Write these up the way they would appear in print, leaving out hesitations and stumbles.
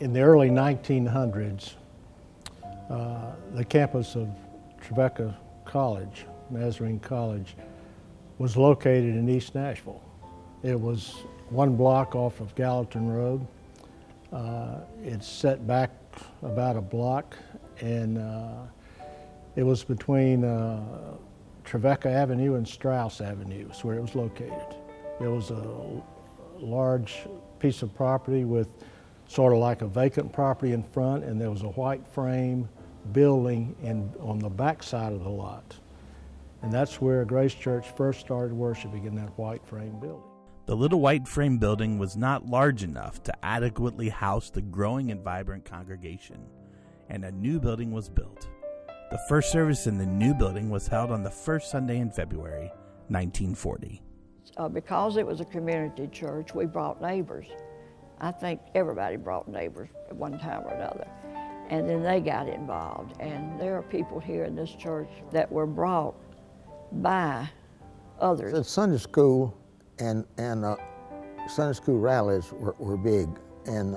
In the early 1900s, the campus of Trevecca College, Nazarene College, was located in East Nashville. It was one block off of Gallatin Road. It's set back about a block, and it was between Trevecca Avenue and Strauss Avenue is where it was located. It was a large piece of property with sort of like a vacant property in front, and there was a white frame building on the back side of the lot. And that's where Grace Church first started worshiping, in that white frame building. The little white frame building was not large enough to adequately house the growing and vibrant congregation, and a new building was built. The first service in the new building was held on the first Sunday in February, 1940. Because it was a community church, we brought neighbors. I think everybody brought neighbors at one time or another. And then they got involved. And there are people here in this church that were brought by others. The Sunday school and Sunday school rallies were big. And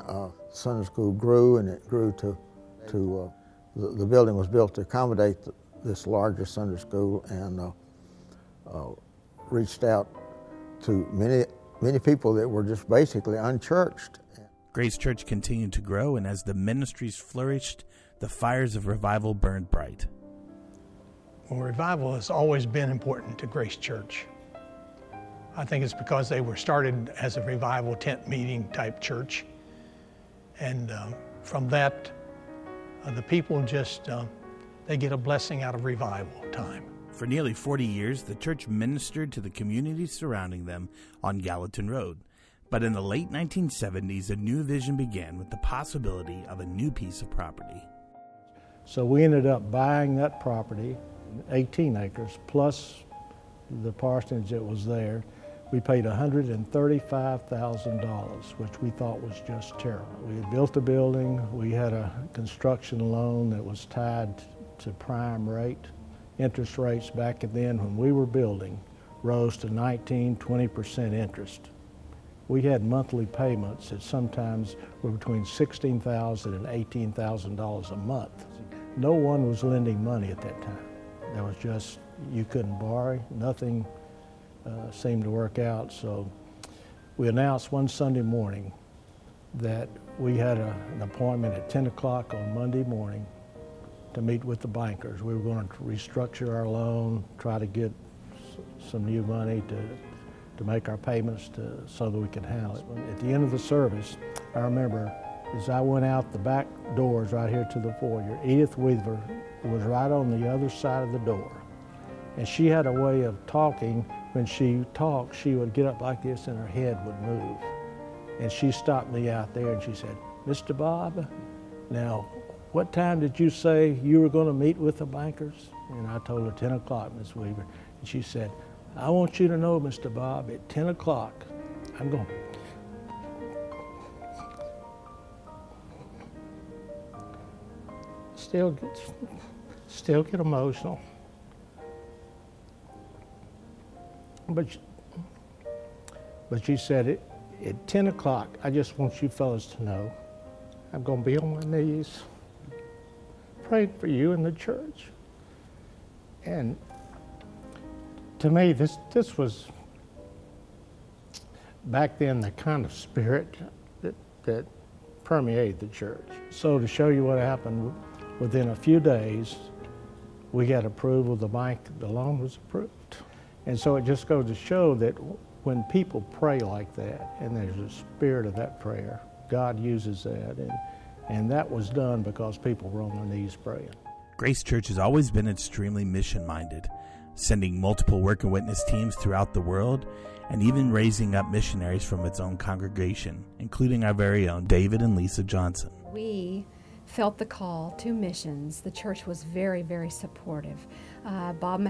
Sunday school grew, and it grew to the building was built to accommodate this larger Sunday school, and reached out to many people that were just basically unchurched. Grace Church continued to grow, and as the ministries flourished, the fires of revival burned bright. Well, revival has always been important to Grace Church. I think it's because they were started as a revival tent meeting type church. And from that, the people just, they get a blessing out of revival time. For nearly 40 years, the church ministered to the community surrounding them on Gallatin Road. But in the late 1970s, a new vision began with the possibility of a new piece of property. So we ended up buying that property, 18 acres, plus the parsonage that was there. We paid $135,000, which we thought was just terrible. We had built a building, we had a construction loan that was tied to prime rate. Interest rates back then when we were building rose to 19–20% interest. We had monthly payments that sometimes were between $16,000 and $18,000 a month. No one was lending money at that time. There was just, you couldn't borrow, nothing seemed to work out. So we announced one Sunday morning that we had an appointment at 10 o'clock on Monday morning to meet with the bankers. We were going to restructure our loan, try to get some new money to make our payments so that we could handle it. At the end of the service, I remember as I went out the back doors right here to the foyer, Edith Weaver was right on the other side of the door. And she had a way of talking. When she talked, she would get up like this and her head would move. And she stopped me out there and she said, "Mr. Bob, now, what time did you say you were going to meet with the bankers?" And I told her 10 o'clock, Miss Weaver. And she said, "I want you to know, Mr. Bob, at 10 o'clock, I'm going to still get emotional. But she said, at 10 o'clock, I just want you fellas to know, I'm going to be on my knees praying for you in the church." And to me, this was, back then, the kind of spirit that permeated the church. So to show you what happened, within a few days, we got approval, the bank, the loan was approved. And so it just goes to show that when people pray like that, and there's a spirit of that prayer, God uses that. And that was done because people were on their knees praying. Grace Church has always been extremely mission-minded, sending multiple work and witness teams throughout the world, and even raising up missionaries from its own congregation, including our very own David and Lisa Johnson. We felt the call to missions. The church was very, very supportive. Pastor Bob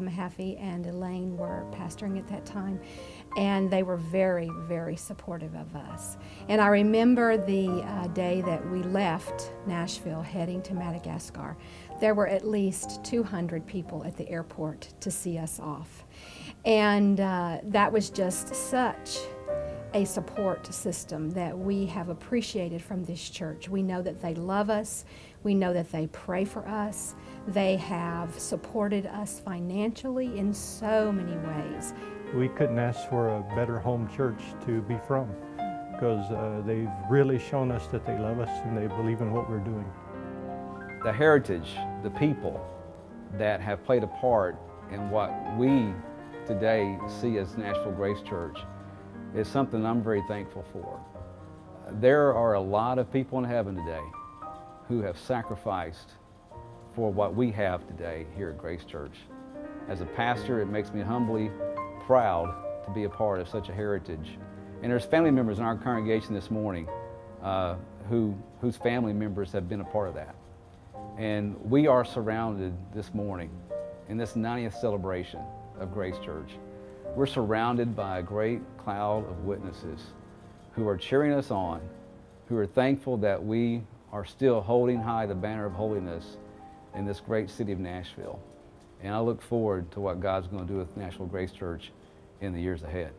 Mahaffey and Elaine were pastoring at that time, and they were very, very supportive of us. And I remember the day that we left Nashville heading to Madagascar. There were at least 200 people at the airport to see us off. And that was just such a support system that we have appreciated from this church. We know that they love us. We know that they pray for us. They have supported us financially in so many ways. We couldn't ask for a better home church to be from, because they've really shown us that they love us and they believe in what we're doing. The heritage, the people that have played a part in what we today see as Nashville Grace Church is something I'm very thankful for. There are a lot of people in heaven today who have sacrificed for what we have today here at Grace Church. As a pastor, it makes me humbly proud to be a part of such a heritage. And there's family members in our congregation this morning whose family members have been a part of that. And we are surrounded this morning in this 90th celebration of Grace Church. We're surrounded by a great cloud of witnesses who are cheering us on, who are thankful that we are still holding high the banner of holiness in this great city of Nashville. And I look forward to what God's going to do with Nashville Grace Church in the years ahead.